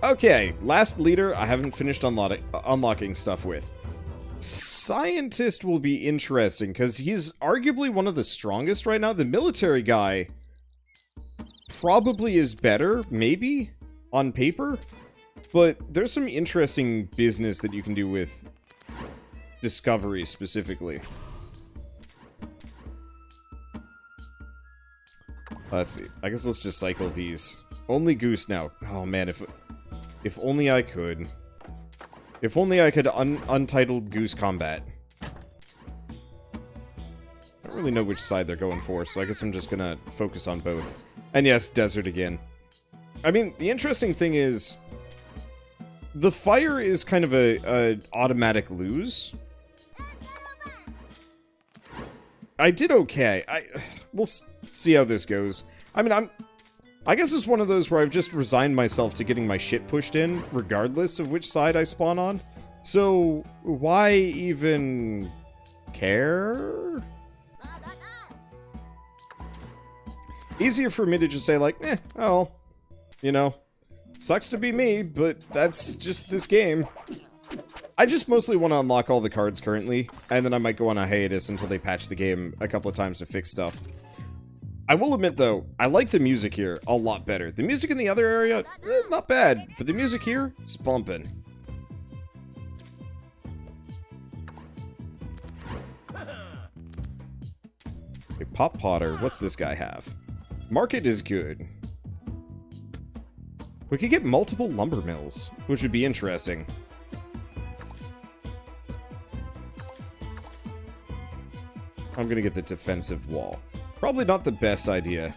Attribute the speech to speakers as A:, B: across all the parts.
A: Okay, last leader I haven't finished unlocking stuff with. Scientist will be interesting, because he's arguably one of the strongest right now. The military guy probably is better, maybe, on paper. But there's some interesting business that you can do with discovery, specifically. Let's see. I guess let's just cycle these. Only Goose now. Oh man, if only I could. If only I could untitled Goose Combat. I don't really know which side they're going for, so I guess I'm just gonna focus on both. And yes, desert again. I mean, the interesting thing is, the fire is kind of a automatic lose. I did okay. We'll see how this goes. I mean, I guess it's one of those where I've just resigned myself to getting my shit pushed in, regardless of which side I spawn on. So, why even care? Easier for me to just say, like, oh, you know, sucks to be me, but that's just this game. I just mostly want to unlock all the cards currently, and then I might go on a hiatus until they patch the game a couple of times to fix stuff. I will admit, though, I like the music here a lot better. The music in the other area is not bad, but the music here is bumping. A Pop Potter, what's this guy have? Market is good. We could get multiple lumber mills, which would be interesting. I'm gonna get the defensive wall. Probably not the best idea.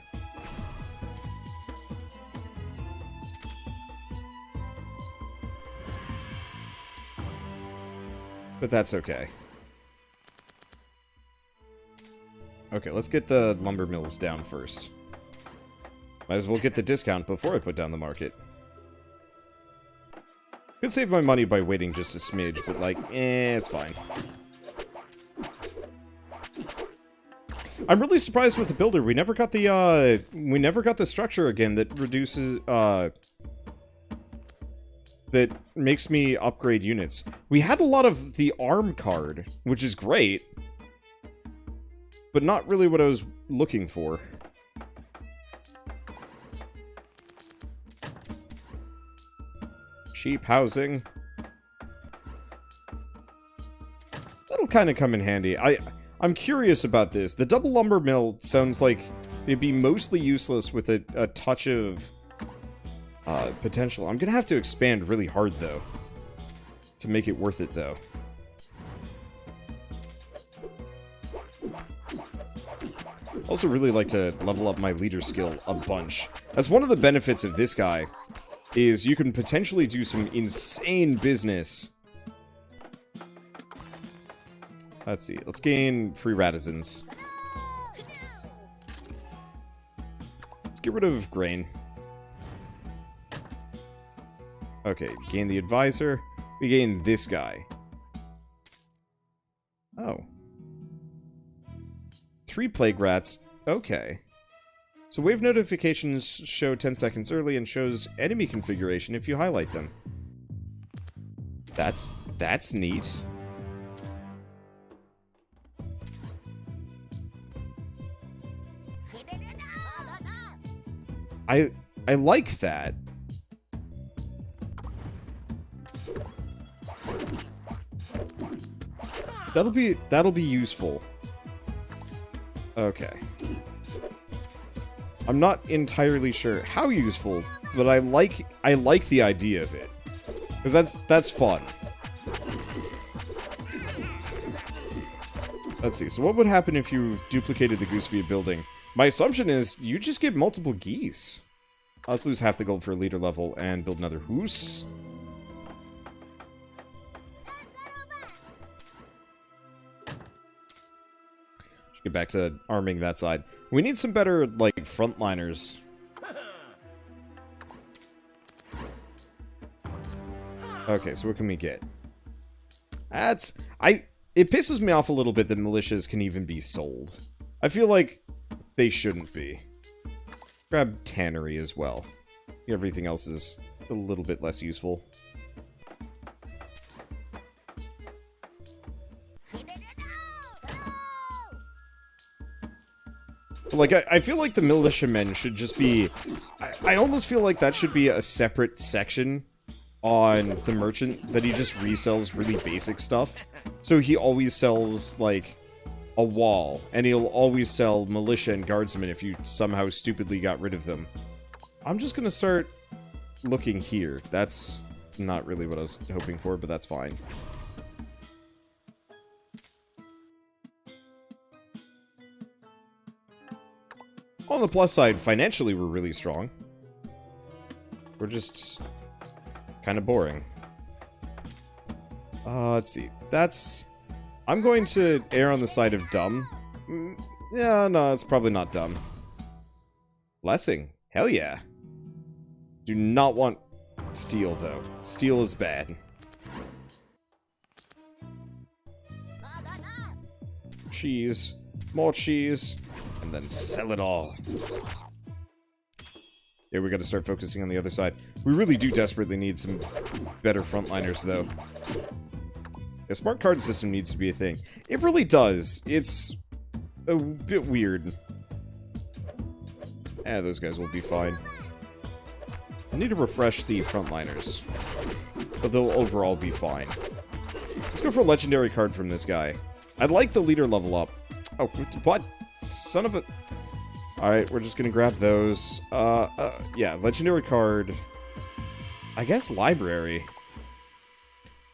A: But that's okay. Okay, let's get the lumber mills down first. Might as well get the discount before I put down the market. Could save my money by waiting just a smidge, but like, it's fine. I'm really surprised with the builder. We never got the structure again that reduces that makes me upgrade units. We had a lot of the arm card, which is great, but not really what I was looking for. Cheap housing. That'll kind of come in handy. I'm curious about this. The double lumber mill sounds like it'd be mostly useless with a touch of potential. I'm gonna have to expand really hard, though, to make it worth it, though. Also really like to level up my leader skill a bunch. That's one of the benefits of this guy, is you can potentially do some insane business. Let's see. Let's gain free Radizens. Let's get rid of grain. Okay, gain the advisor. We gain this guy. Oh. 3 plague rats. Okay. So wave notifications show 10 seconds early and shows enemy configuration if you highlight them. That's neat. I like that. That'll be useful. Okay. I'm not entirely sure how useful, but I like the idea of it. Because that's fun. Let's see, so what would happen if you duplicated the goose via building? My assumption is you just get multiple geese. Let's lose half the gold for a leader level and build another hoose. Should get back to arming that side. We need some better, like, frontliners. Okay, so what can we get? It pisses me off a little bit that militias can even be sold. I feel like they shouldn't be. Grab tannery as well. Everything else is a little bit less useful. Like, I feel like the militiamen should just be... I almost feel like that should be a separate section on the merchant, that he just resells really basic stuff. So he always sells, like, a wall, and he'll always sell militia and guardsmen if you somehow stupidly got rid of them. I'm just gonna start looking here. That's not really what I was hoping for, but that's fine. On the plus side, financially we're really strong. We're just kind of boring. Let's see. That's... I'm going to err on the side of dumb. Yeah, no, it's probably not dumb. Blessing. Hell yeah. Do not want steel, though. Steel is bad. Cheese. More cheese. And then sell it all. Yeah, we gotta start focusing on the other side. We really do desperately need some better frontliners, though. A smart card system needs to be a thing. It really does. It's a bit weird. Those guys will be fine. I need to refresh the frontliners. But they'll overall be fine. Let's go for a legendary card from this guy. I'd like the leader level up. Oh, what? Son of a... Alright, we're just gonna grab those. Yeah, legendary card. I guess library.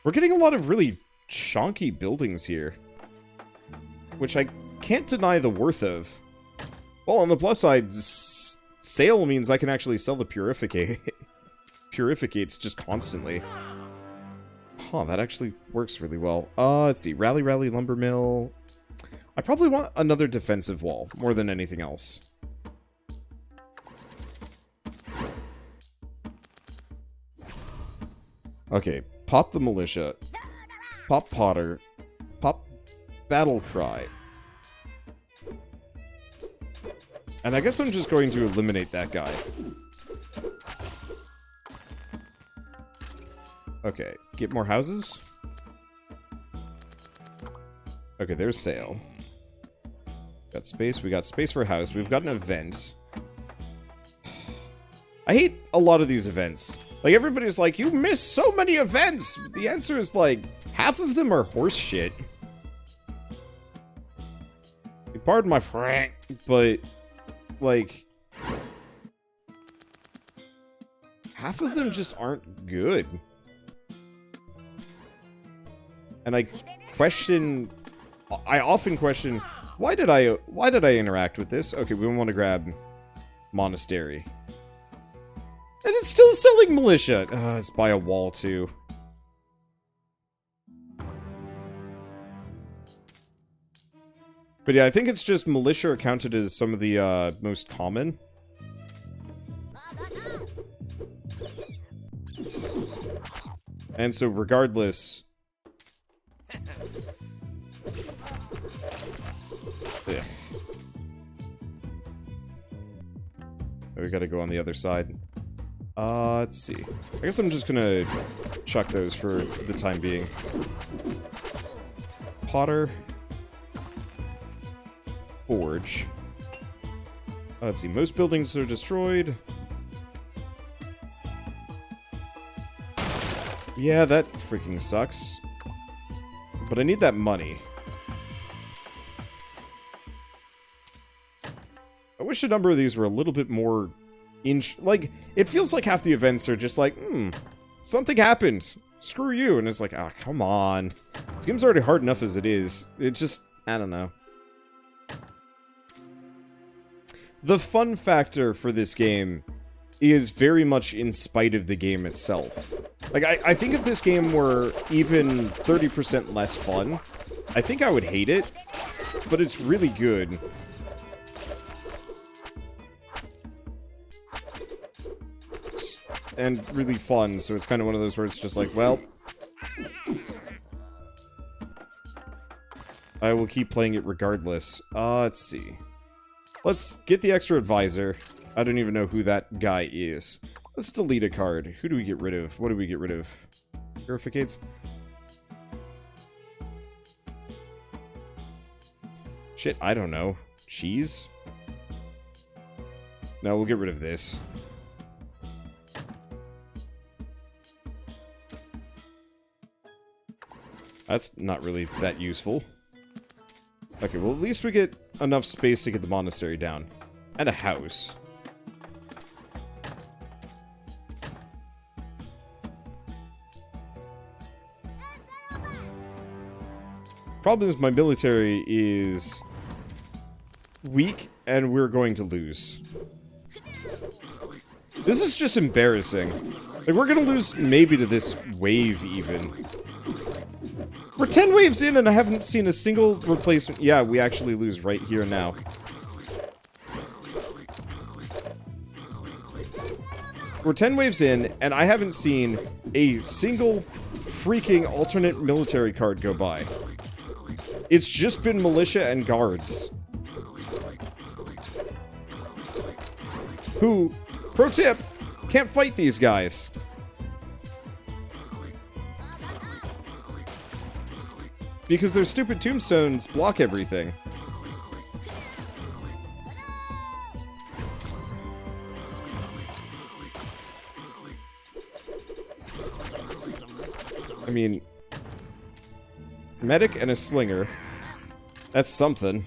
A: We're getting a lot of really chonky buildings here. Which I can't deny the worth of. Well, on the plus side, sale means I can actually sell the Purificates just constantly. Huh, that actually works really well. Let's see. Rally, Lumber Mill. I probably want another defensive wall, more than anything else. Okay, pop the militia. Pop Potter. Pop Battle Cry. And I guess I'm just going to eliminate that guy. Okay, get more houses. Okay, there's sale. Got space, we got space for a house, we've got an event. I hate a lot of these events. Like, everybody's like, you missed so many events! The answer is, like, half of them are horse shit. Pardon my frank, but, like... half of them just aren't good. And I often question, why did I interact with this? Okay, we want to grab Monastery. And it's still selling militia! Let's buy a wall, too. But yeah, I think it's just militia are counted as some of the, most common. And so, regardless... Ugh. We gotta go on the other side. Let's see. I guess I'm just gonna chuck those for the time being. Potter. Forge. Let's see. Most buildings are destroyed. Yeah, that freaking sucks. But I need that money. I wish a number of these were a little bit more... like, it feels like half the events are just like, something happened. Screw you. And it's like, ah, come on. This game's already hard enough as it is. It just, I don't know. The fun factor for this game is very much in spite of the game itself. Like, I think if this game were even 30% less fun, I think I would hate it. But it's really good. And really fun, so it's kind of one of those where it's just like, well... I will keep playing it regardless. Let's see. Let's get the extra advisor. I don't even know who that guy is. Let's delete a card. Who do we get rid of? What do we get rid of? Purificates? Shit, I don't know. Cheese? No, we'll get rid of this. That's not really that useful. Okay, well at least we get enough space to get the monastery down. And a house. Problem is my military is weak and we're going to lose. This is just embarrassing. Like, we're gonna lose maybe to this wave even. We're 10 waves in and I haven't seen a single replacement. Yeah, we actually lose right here now. We're 10 waves in and I haven't seen a single freaking alternate military card go by. It's just been militia and guards. Who, pro tip, can't fight these guys. Because their stupid tombstones block everything. I mean, medic and a slinger. That's something.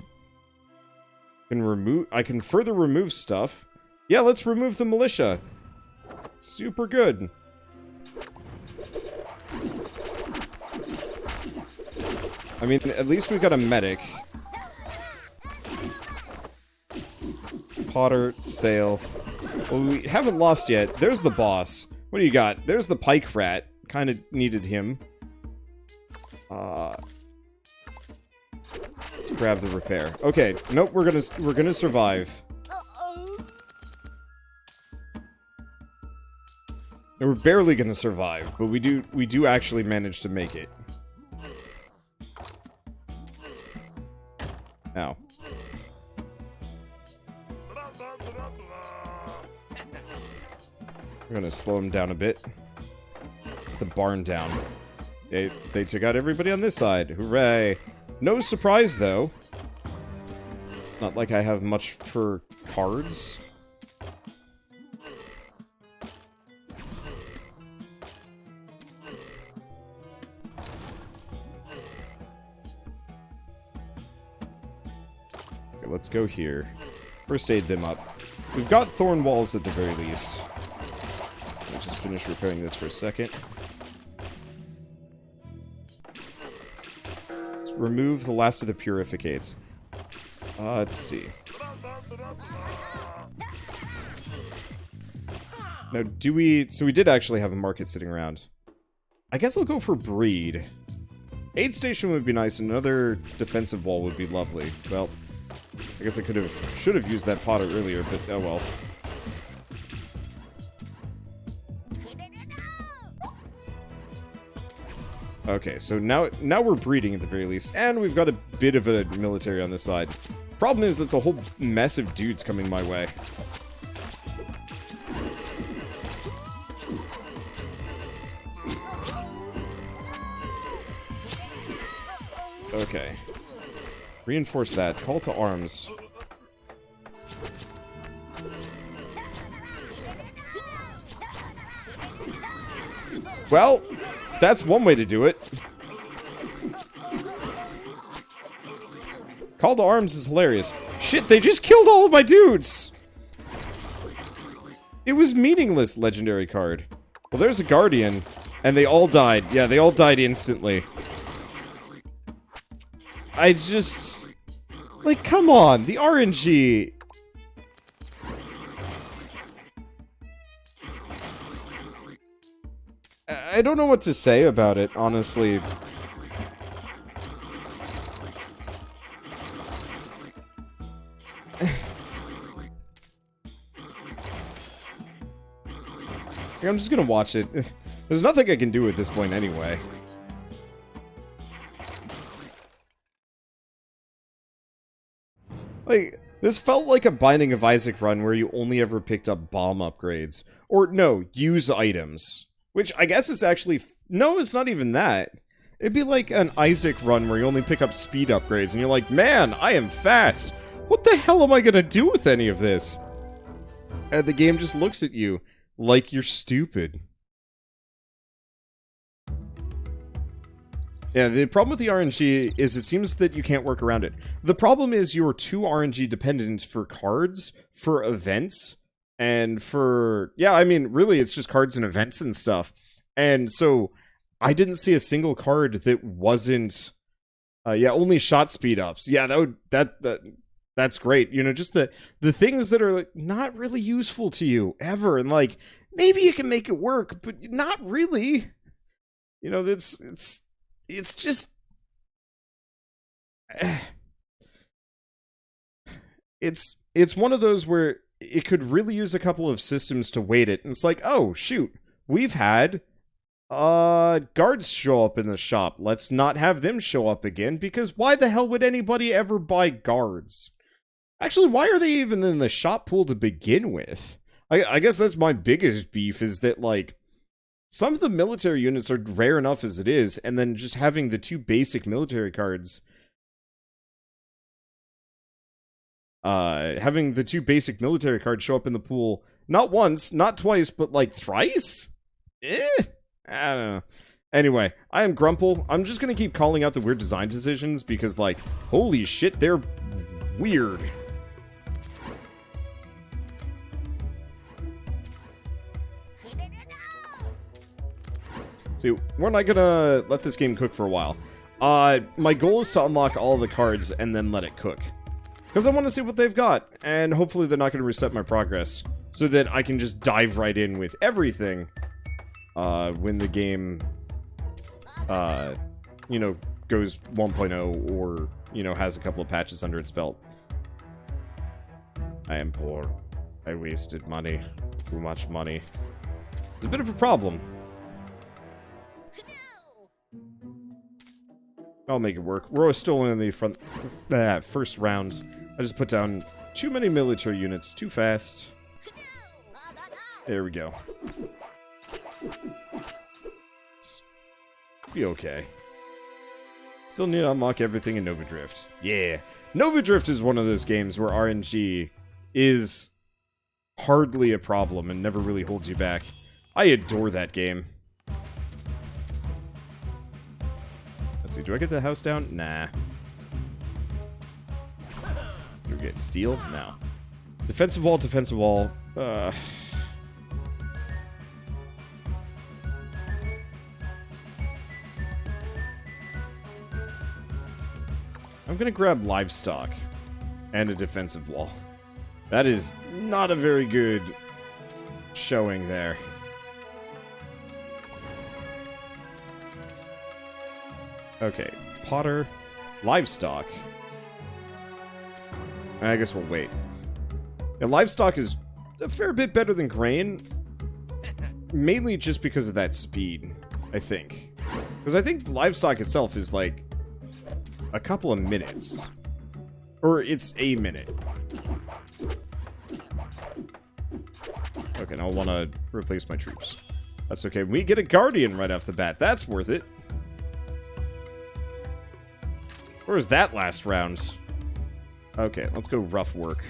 A: I can further remove stuff. Yeah, let's remove the militia. Super good. I mean, at least we've got a medic. Potter, sail. Well, we haven't lost yet. There's the boss. What do you got? There's the pike rat. Kind of needed him. Let's grab the repair. Okay, nope, we're gonna survive. And we're barely gonna survive, but we do actually manage to make it. Ow. We're gonna slow him down a bit. The barn down. They took out everybody on this side. Hooray. No surprise, though. It's not like I have much for cards. Okay, let's go here. First aid them up. We've got thorn walls at the very least. Let's just finish repairing this for a second. Remove the last of the purificates. Let's see. Now, do we... So we did actually have a market sitting around. I guess I'll go for breed. Aid station would be nice, and another defensive wall would be lovely. Well, I guess I should have used that potter earlier, but oh well. Okay, so now we're breeding at the very least, and we've got a bit of a military on this side. Problem is, that's a whole mess of dudes coming my way. Okay. Reinforce that. Call to arms. Well, that's one way to do it. Call to arms is hilarious. Shit, they just killed all of my dudes! It was meaningless, legendary card. Well, there's a guardian, and they all died. Yeah, they all died instantly. I just... Like, come on, the RNG... I don't know what to say about it, honestly. I'm just gonna watch it. There's nothing I can do at this point anyway. Like, This felt like a Binding of Isaac run where you only ever picked up bomb upgrades. Or, no, use items. Which I guess is actually... No, it's not even that. It'd be like an Isaac run where you only pick up speed upgrades, and you're like, man, I am fast! What the hell am I gonna do with any of this? And the game just looks at you like you're stupid. Yeah, the problem with the RNG is it seems that you can't work around it. The problem is you're too RNG dependent for cards, for events, and for... Yeah, I mean, really, it's just cards and events and stuff. And so, I didn't see a single card that wasn't... yeah, only shot speed ups. Yeah, that's great. You know, just the things that are like, not really useful to you, ever. And like, maybe you can make it work, but not really. You know, it's just... It's one of those where it could really use a couple of systems to weight it. And it's like, oh, shoot. We've had guards show up in the shop. Let's not have them show up again, because why the hell would anybody ever buy guards? Actually, why are they even in the shop pool to begin with? I guess that's my biggest beef, is that, like, some of the military units are rare enough as it is, and then just having the two basic military cards... having the two basic military cards show up in the pool, not once, not twice, but, like, thrice? I don't know. Anyway, I am Grumple. I'm just gonna keep calling out the weird design decisions, because, like, holy shit, they're weird. See, we're not gonna let this game cook for a while. My goal is to unlock all the cards and then let it cook. Because I want to see what they've got, and hopefully they're not going to reset my progress, so that I can just dive right in with everything, when the game, you know, goes 1.0, or, you know, has a couple of patches under its belt. I am poor. I wasted money. Too much money. It's a bit of a problem. I'll make it work. We're still in the first round. I just put down too many military units too fast. There we go. It's be okay. Still need to unlock everything in Nova Drift. Yeah. Nova Drift is one of those games where RNG is hardly a problem and never really holds you back. I adore that game. Let's see, do I get the house down? Nah. Do we get steel? No. Defensive wall, defensive wall. I'm gonna grab livestock and a defensive wall. That is not a very good showing there. Okay, Potter, livestock. I guess we'll wait. Yeah, livestock is a fair bit better than grain. Mainly just because of that speed, I think. Because I think livestock itself is like a couple of minutes. Or it's a minute. Okay, now I want to replace my troops. That's okay. We get a guardian right off the bat. That's worth it. Where was that last round? Okay, let's go rough work.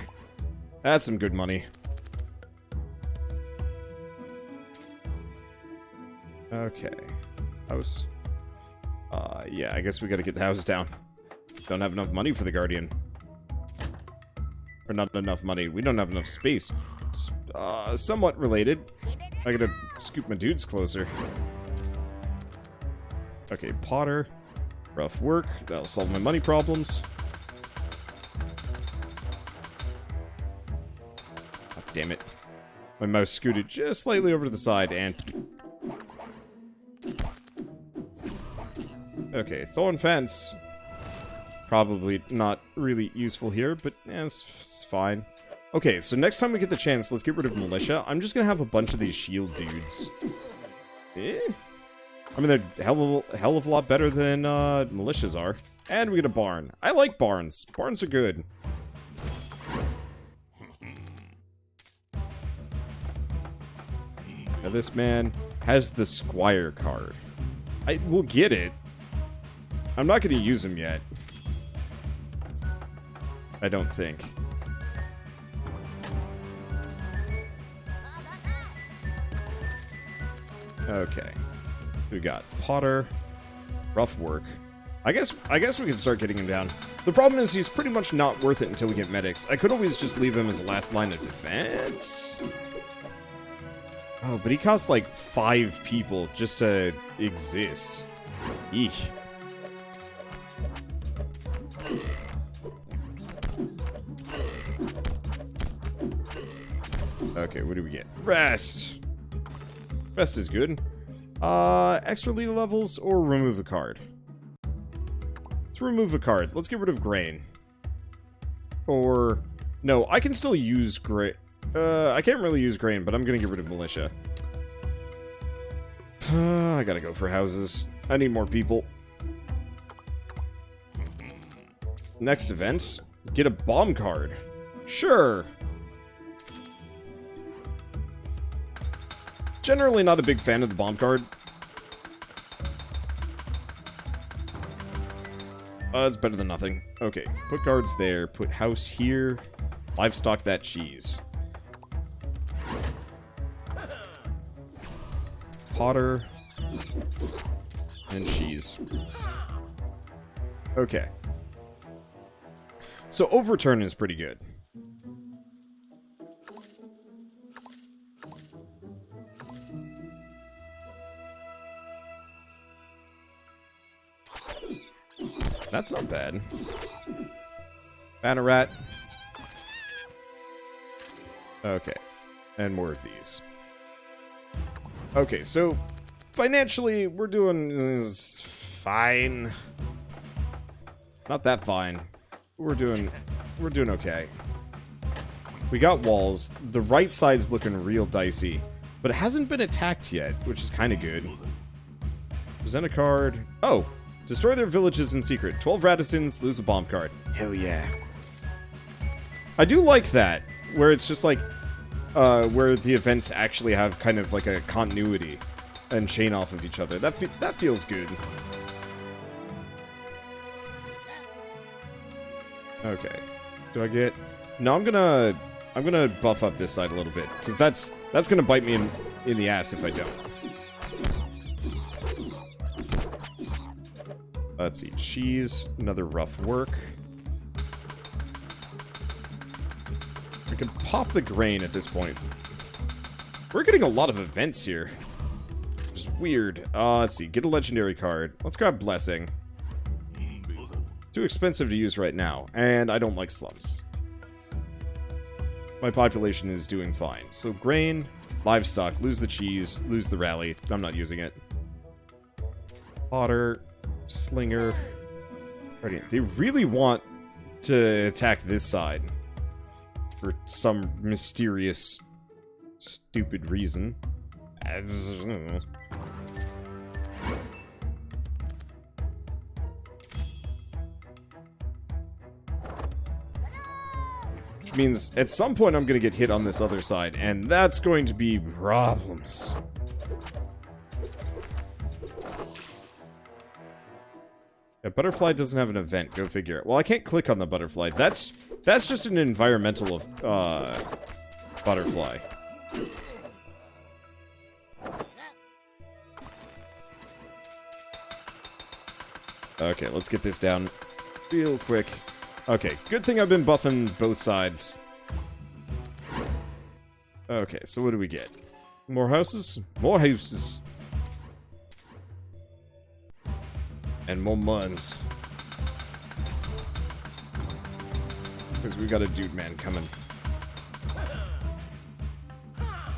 A: That's some good money. Okay. House. Yeah, I guess we gotta get the house down. Don't have enough money for the guardian. Or not enough money. We don't have enough space. Somewhat related. I gotta scoop my dudes closer. Okay, Potter. Rough work. That'll solve my money problems. Oh, damn it. My mouse scooted just slightly over to the side and... Okay, thorn fence. Probably not really useful here, but yeah, it's fine. Okay, so next time we get the chance, let's get rid of militia. I'm just gonna have a bunch of these shield dudes. I mean, they're hell of a lot better than militias are. And we get a barn. I like barns. Barns are good. Now this man has the Squire card. I will get it. I'm not going to use him yet. I don't think. Okay. We got Potter. Rough work. I guess we can start getting him down. The problem is he's pretty much not worth it until we get medics. I could always just leave him as the last line of defense. Oh, but he costs like 5 people just to exist. Eek. Okay, what do we get? Rest! Rest is good. Extra lead levels or remove a card? Let's remove a card. Let's get rid of Grain. Or... No, I can still use Grain. I can't really use Grain, but I'm gonna get rid of Militia. I gotta go for houses. I need more people. Next event. Get a bomb card. Sure. Generally not a big fan of the bomb card. It's better than nothing. Okay, put guards there. Put house here. Livestock that cheese. Potter. And cheese. Okay. So overturn is pretty good. That's not bad. Bannerat. Okay. And more of these. Okay, so financially, we're doing fine. Not that fine. We're doing okay. We got walls. The right side's looking real dicey, but it hasn't been attacked yet, which is kind of good. Present a card. Oh, destroy their villages in secret. 12 Radissons, lose a bomb card. Hell yeah. I do like that, where it's just like, where the events actually have kind of like a continuity and chain off of each other. That feels good. Okay. Do I get... No, I'm gonna buff up this side a little bit, because that's gonna bite me in the ass if I don't. Let's see. Cheese. Another rough work. We can pop the grain at this point. We're getting a lot of events here. Which is weird. Let's see. Get a legendary card. Let's grab Blessing. Too expensive to use right now, and I don't like slums. My population is doing fine. So grain, livestock, lose the cheese, lose the rally. I'm not using it. Potter, slinger. Radiant. They really want to attack this side for some mysterious, stupid reason. I don't know. Which means at some point I'm going to get hit on this other side, and that's going to be problems. Yeah, butterfly doesn't have an event. Go figure. Well, I can't click on the butterfly. That's just an environmental butterfly. Okay, let's get this down real quick. Okay, good thing I've been buffing both sides. Okay, so what do we get? More houses? More houses. And more muns. Because we got a dude man coming.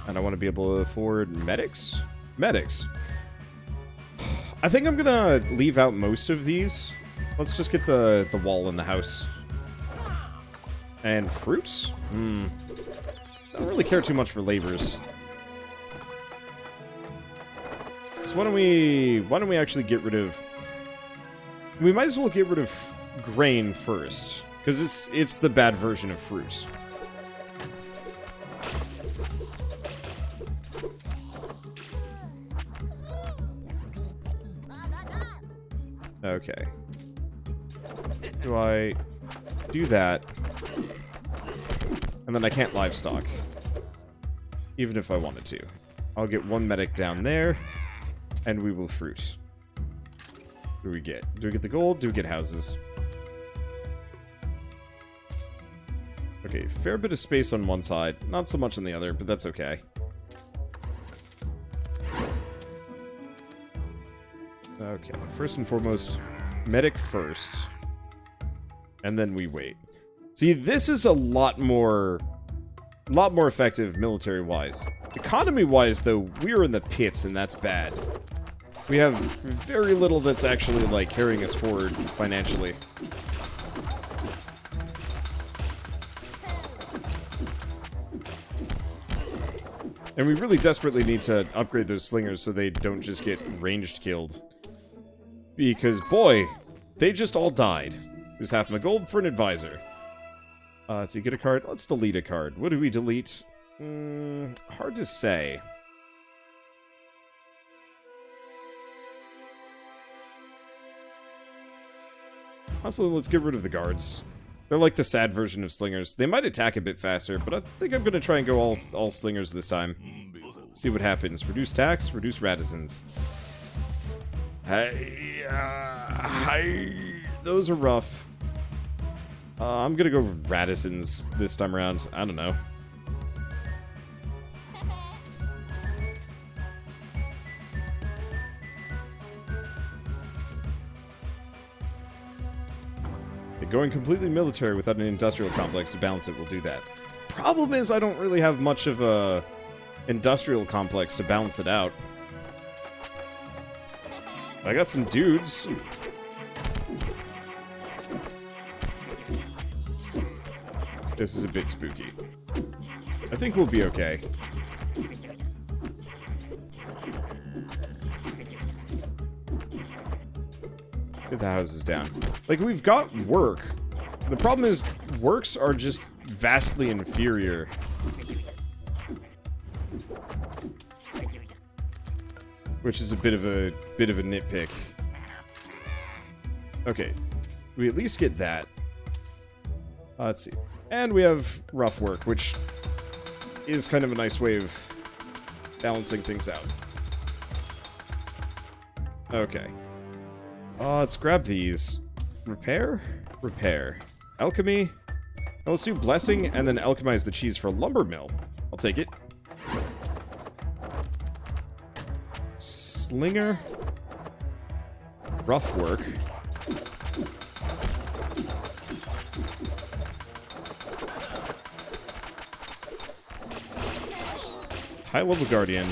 A: And I want to be able to afford medics? Medics. I think I'm gonna leave out most of these. Let's just get the wall in the house. And fruits? I don't really care too much for labors. So why don't we actually get rid of... We might as well get rid of grain first, because it's the bad version of fruit. Okay. Do I do that? And then I can't livestock. Even if I wanted to. I'll get one medic down there, and we will fruit. What do we get? Do we get the gold? Do we get houses? Okay, fair bit of space on one side. Not so much on the other, but that's okay. Okay, first and foremost, medic first. And then we wait. See, this is a lot more effective military-wise. Economy-wise, though, we are in the pits, and that's bad. We have very little that's actually, like, carrying us forward financially. And we really desperately need to upgrade those slingers so they don't just get ranged killed. Because, boy, they just all died. There's half my gold for an advisor. Let's see, get a card. Let's delete a card. What do we delete? Hard to say. Also, let's get rid of the guards. They're like the sad version of slingers. They might attack a bit faster, but I think I'm going to try and go all slingers this time. See what happens. Reduce tax, reduce radisons. Hey, those are rough. I'm going to go with radisons this time around. I don't know. Going completely military without an industrial complex to balance it will do that. Problem is, I don't really have much of a industrial complex to balance it out. I got some dudes. This is a bit spooky. I think we'll be okay. Get the houses down. Like, we've got work. The problem is, works are just vastly inferior. Which is a bit of a nitpick. Okay. We at least get that. Let's see. And we have rough work, which is kind of a nice way of balancing things out. Okay. Let's grab these. Repair? Repair. Alchemy? Now let's do blessing and then alchemize the cheese for lumber mill. I'll take it. Slinger. Rough work. High-level guardian.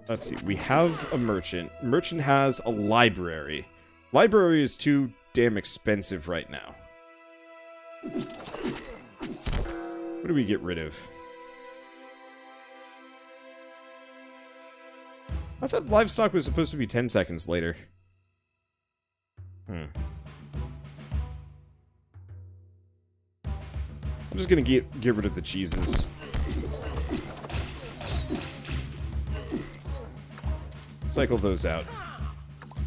A: Let's see, we have a merchant. Merchant has a library. Library is too damn expensive right now. What do we get rid of? I thought livestock was supposed to be 10 seconds later. I'm just gonna get rid of the cheeses. Cycle those out.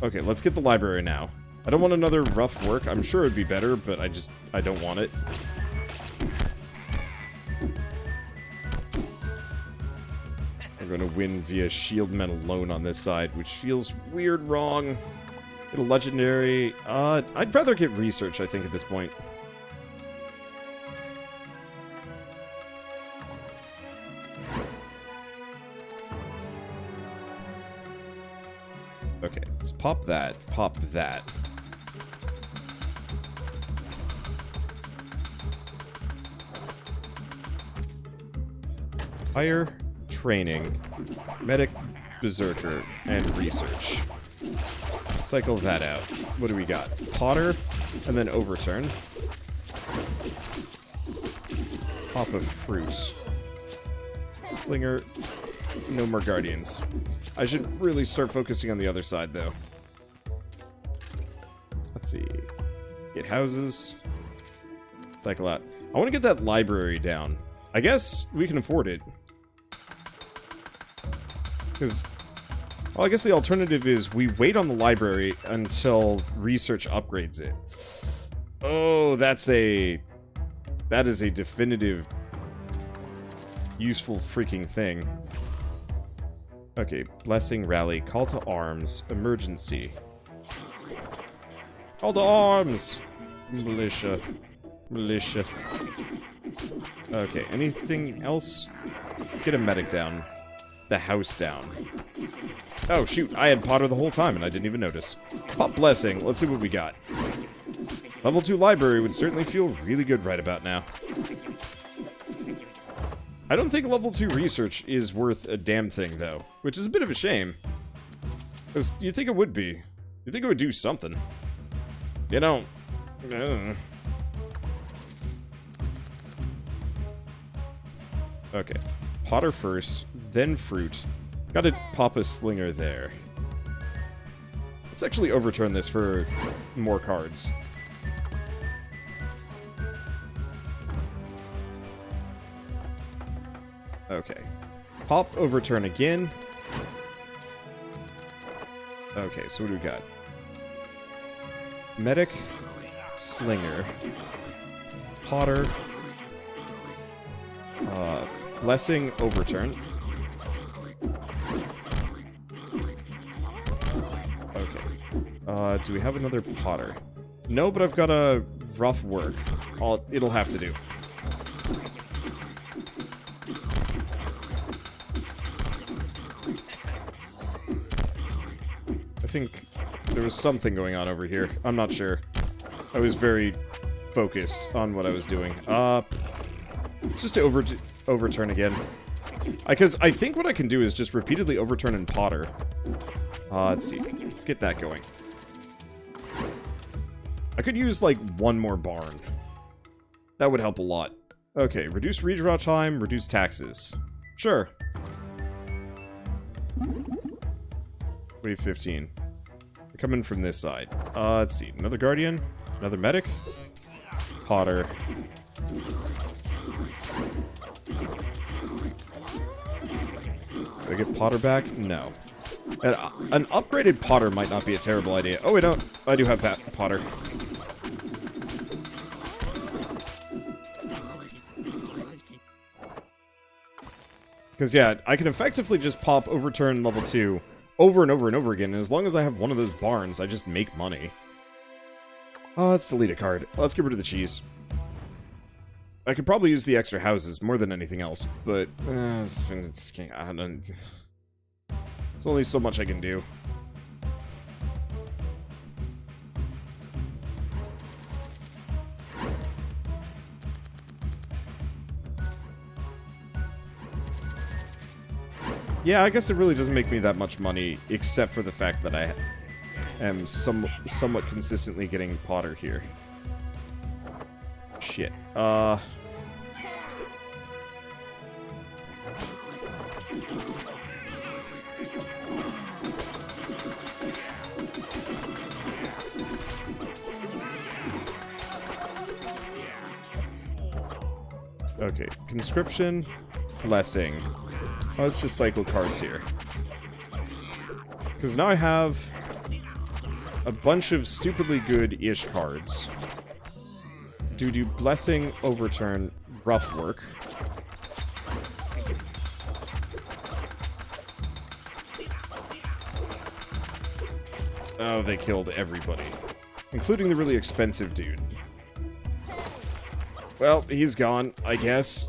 A: Okay, let's get the library now. I don't want another rough work. I'm sure it'd be better, but I don't want it. We're gonna win via shield men alone on this side, which feels weird wrong. Get a legendary. I'd rather get research, I think, at this point. Okay, let's pop that, pop that. Fire, training, medic, berserker, and research. Cycle that out. What do we got? Potter, and then overturn. Pop of fruit. Slinger, no more guardians. I should really start focusing on the other side, though. Let's see. Get houses. Cycle out. I want to get that library down. I guess we can afford it. Because Well, I guess the alternative is we wait on the library until research upgrades it. Oh, that is a definitive useful freaking thing. Okay, blessing, rally, call to arms, emergency. Call to arms! Militia. Militia. Okay, anything else? Get a medic down. The house down. Oh, shoot, I had Potter the whole time and I didn't even notice. Pop blessing, let's see what we got. Level 2 library would certainly feel really good right about now. I don't think level 2 research is worth a damn thing, though. Which is a bit of a shame. Because you'd think it would be. You'd think it would do something. You don't. Okay. Potter first, then fruit. Gotta pop a slinger there. Let's actually overturn this for more cards. Okay. Pop, overturn again. Okay, so what do we got? Medic, Slinger, Potter, Blessing, Overturn. Okay. Do we have another Potter? No, but I've got a Rough Work. It'll have to do. I think there was something going on over here. I'm not sure. I was very focused on what I was doing. It's just to overturn again. Because I think what I can do is just repeatedly overturn and Potter. Let's see. Let's get that going. I could use, like, one more barn. That would help a lot. Okay, reduce redraw time, reduce taxes. Sure. Wave 15. They're coming from this side. Let's see. Another Guardian. Another Medic. Potter. Do I get Potter back? No. An upgraded Potter might not be a terrible idea. Oh, wait, no. I do have Potter. Because, yeah, I can effectively just pop overturn level 2 over and over and over again, and as long as I have one of those barns, I just make money. Oh, let's delete a card. Let's get rid of the cheese. I could probably use the extra houses more than anything else, but it's only so much I can do. Yeah, I guess it really doesn't make me that much money, except for the fact that I am somewhat consistently getting Potter here. Shit. Okay, conscription, blessing. Let's just cycle cards here. Because now I have a bunch of stupidly good-ish cards. Do blessing, overturn, rough work. Oh, they killed everybody. Including the really expensive dude. Well, he's gone, I guess.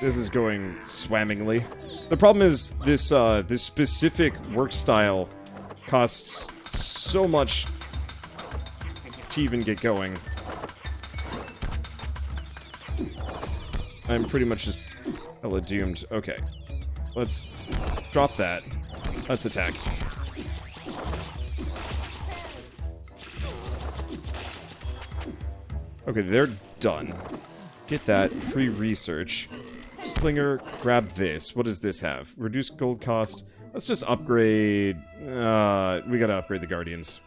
A: This is going swammingly. The problem is this this specific work style costs so much to even get going. I'm pretty much just hella doomed. Okay. Let's drop that. Let's attack. Okay, they're done. Get that. Free research. Slinger, grab this. What does this have? Reduce gold cost. Let's just upgrade. We gotta upgrade the Guardians.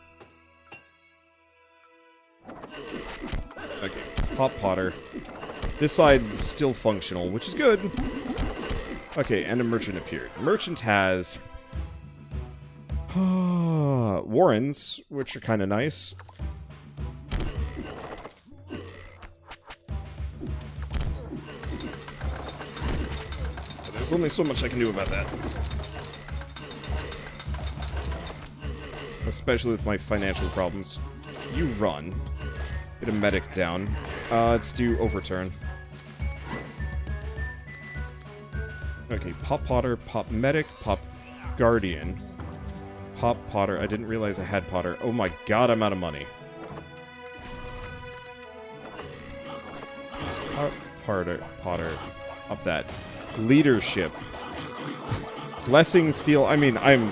A: Okay, Pop Potter. This side is still functional, which is good. Okay, and a merchant appeared. Merchant has... Warrens, which are kind of nice. But there's only so much I can do about that. Especially with my financial problems. You run. Get a medic down. Let's do overturn. Okay, Pop Potter, Pop Medic, Pop Guardian. Pop Potter. I didn't realize I had Potter. Oh my god, I'm out of money. Potter. Up that. Leadership. Blessing, Steel. I mean, I'm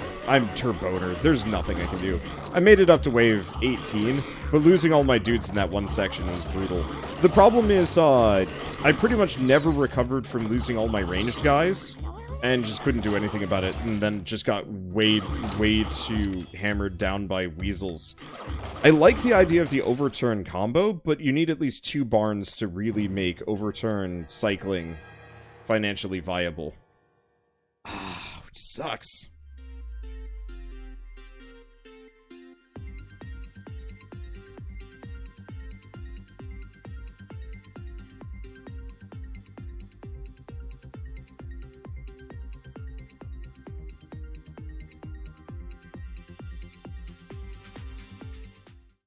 A: Turboner. There's nothing I can do. I made it up to wave 18, but losing all my dudes in that one section was brutal. The problem is, I pretty much never recovered from losing all my ranged guys, and just couldn't do anything about it, and then just got way too hammered down by weasels. I like the idea of the overturn combo, but you need at least 2 barns to really make overturn cycling financially viable. Which sucks.